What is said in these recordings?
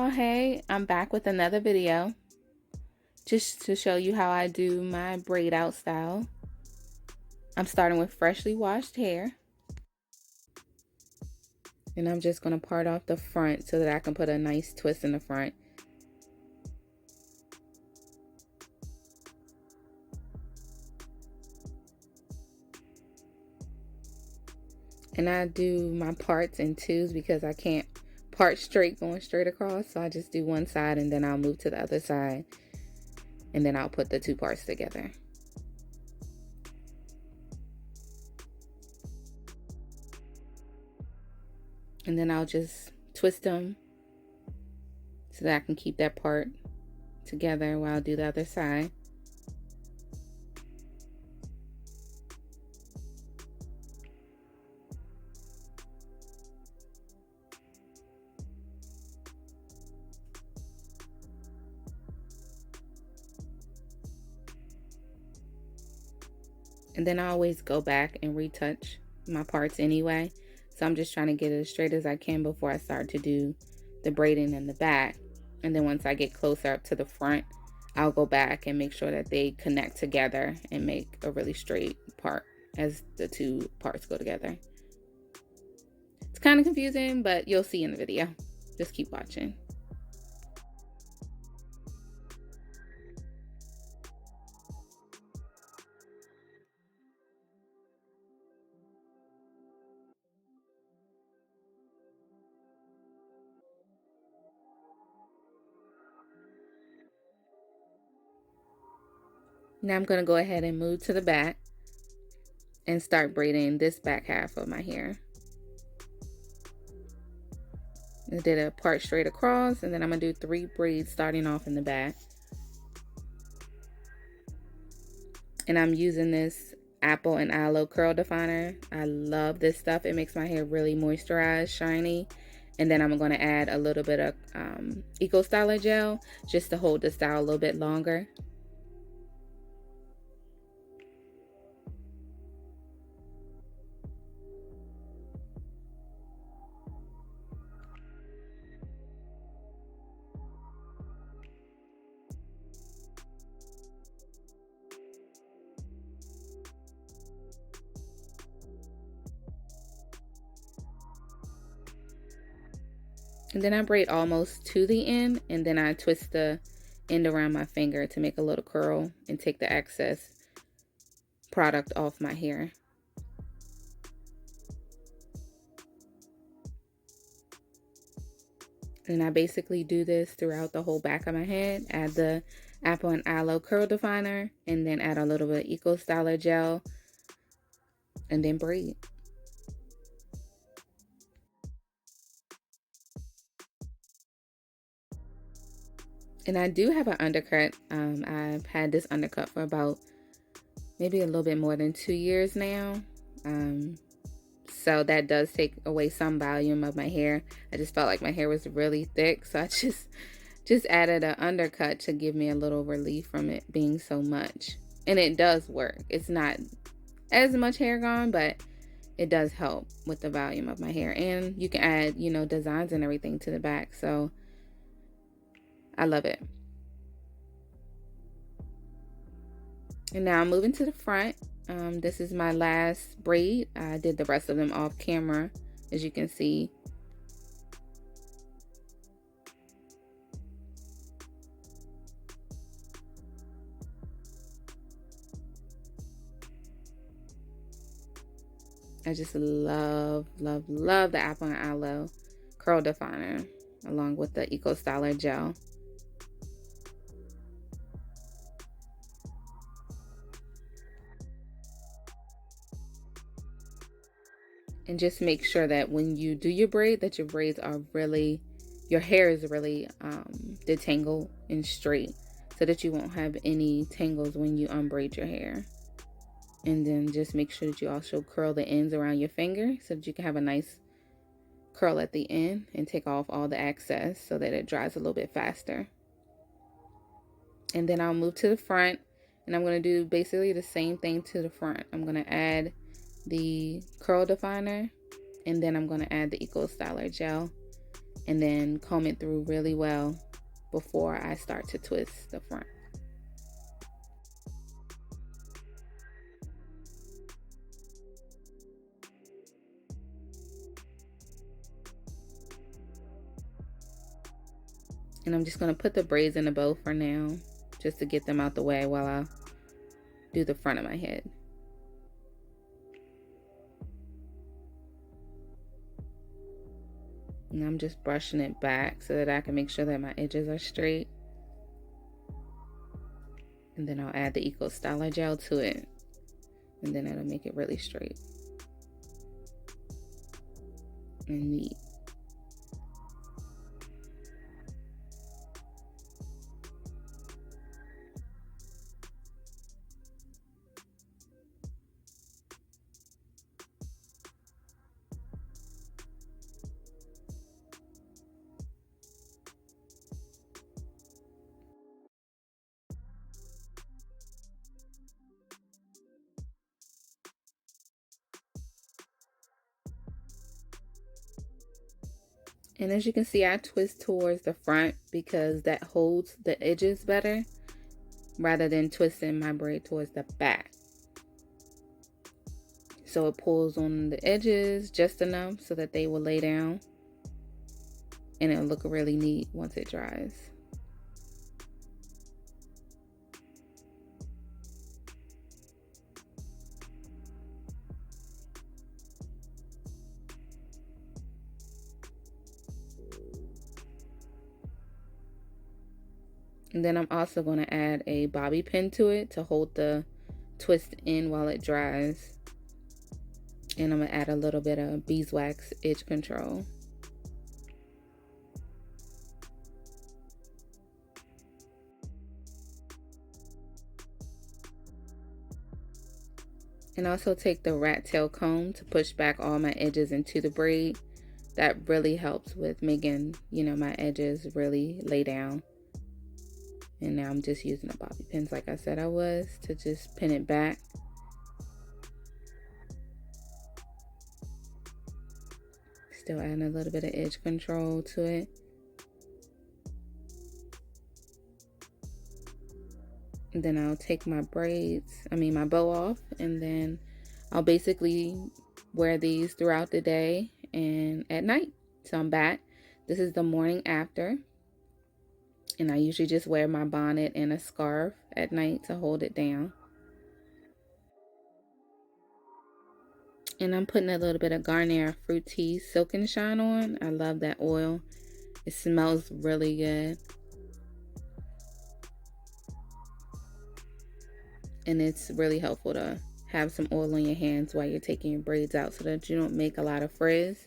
y'all, hey, I'm back with another video just to show you how I do my braid out style. I'm starting with freshly washed hair, and I'm just going to part off the front so that I can put a nice twist in the front. And I do my parts in twos because I can't part straight going straight across, so I just do one side and then I'll move to the other side and then I'll put the two parts together. And then I'll just twist them so that I can keep that part together while I do the other side. And then I always go back and retouch my parts anyway. So I'm just trying to get it as straight as I can before I start to do the braiding in the back. And then once I get closer up to the front, I'll go back and make sure that they connect together and make a really straight part as the two parts go together. It's kind of confusing, but you'll see in the video. Just keep watching. Now I'm going to go ahead and move to the back and start braiding this back half of my hair. I did a part straight across, and then I'm going to do 3 braids starting off in the back. And I'm using this apple and aloe curl definer. I love this stuff. It makes my hair really moisturized, shiny. And then I'm going to add a little bit of Eco Styler gel just to hold the style a little bit longer. And then I braid almost to the end, and then I twist the end around my finger to make a little curl and take the excess product off my hair. And I basically do this throughout the whole back of my head. Add the apple and aloe curl definer, and then add a little bit of Eco Styler gel, and then braid. And I do have an undercut. I've had this undercut for about maybe a little bit more than 2 years now. So that does take away some volume of my hair. I just felt like my hair was really thick, so I just added an undercut to give me a little relief from it being so much. And it does work. It's not as much hair gone, but it does help with the volume of my hair. And you can add, you know, designs and everything to the back. So I love it. And now I'm moving to the front. This is my last braid. I did the rest of them off camera, as you can see. I just love, love, love the apple and aloe curl definer along with the Eco Styler gel. And just make sure that when you do your braid, that your braids are really, your hair is really detangled and straight, so that you won't have any tangles when you unbraid your hair. And then just make sure that you also curl the ends around your finger so that you can have a nice curl at the end and take off all the excess so that it dries a little bit faster. And then I'll move to the front, and I'm going to do basically the same thing to the front. I'm going to add the curl definer, and then I'm going to add the Eco Styler gel, and then comb it through really well before I start to twist the front. And I'm just going to put the braids in a bow for now, just to get them out the way while I do the front of my head. And I'm just brushing it back so that I can make sure that my edges are straight. And then I'll add the Eco Styler gel to it, and then it'll make it really straight and neat. And as you can see, I twist towards the front because that holds the edges better rather than twisting my braid towards the back. So it pulls on the edges just enough so that they will lay down, and it'll look really neat once it dries. And then I'm also going to add a bobby pin to it to hold the twist in while it dries. And I'm going to add a little bit of beeswax edge control. And also take the rat tail comb to push back all my edges into the braid. That really helps with making, my edges really lay down. And now I'm just using the bobby pins like I said I was to just pin it back. Still adding a little bit of edge control to it. And then I'll take my my bow off, and then I'll basically wear these throughout the day and at night. So I'm back. This is the morning after. And I usually just wear my bonnet and a scarf at night to hold it down. And I'm putting a little bit of Garnier Fruity Silk and Shine on. I love that oil. It smells really good. And it's really helpful to have some oil on your hands while you're taking your braids out so that you don't make a lot of frizz.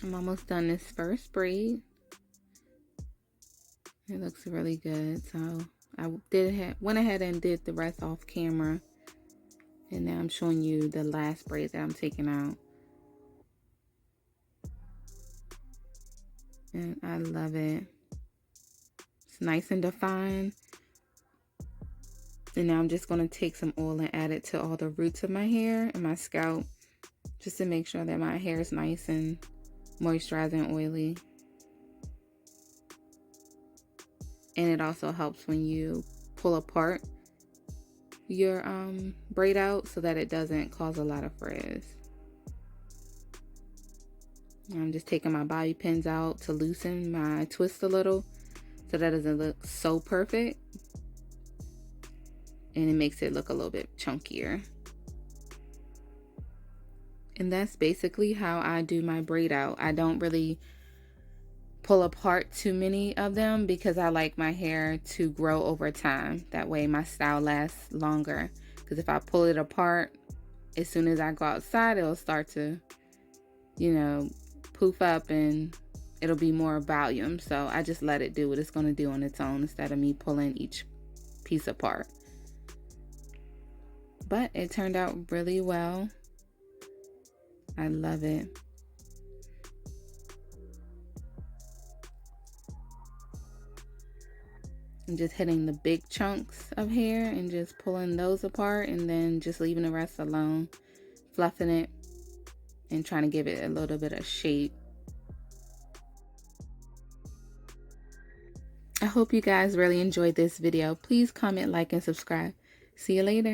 I'm almost done this first braid. It looks really good. So I went ahead and did the rest off camera. And now I'm showing you the last braid that I'm taking out. And I love it. It's nice and defined. And now I'm just going to take some oil and add it to all the roots of my hair and my scalp, just to make sure that my hair is nice and moisturized and oily. And it also helps when you pull apart your braid out so that it doesn't cause a lot of frizz. I'm just taking my bobby pins out to loosen my twist a little so that it doesn't look so perfect, and it makes it look a little bit chunkier. And that's basically how I do my braid out. I don't really pull apart too many of them because I like my hair to grow over time. That way my style lasts longer. Because if I pull it apart, as soon as I go outside, it'll start to, you know, poof up and it'll be more volume. So I just let it do what it's going to do on its own instead of me pulling each piece apart. But it turned out really well. I love it. I'm just hitting the big chunks of hair and just pulling those apart and then just leaving the rest alone, fluffing it and trying to give it a little bit of shape. I hope you guys really enjoyed this video. Please comment, like, and subscribe. See you later.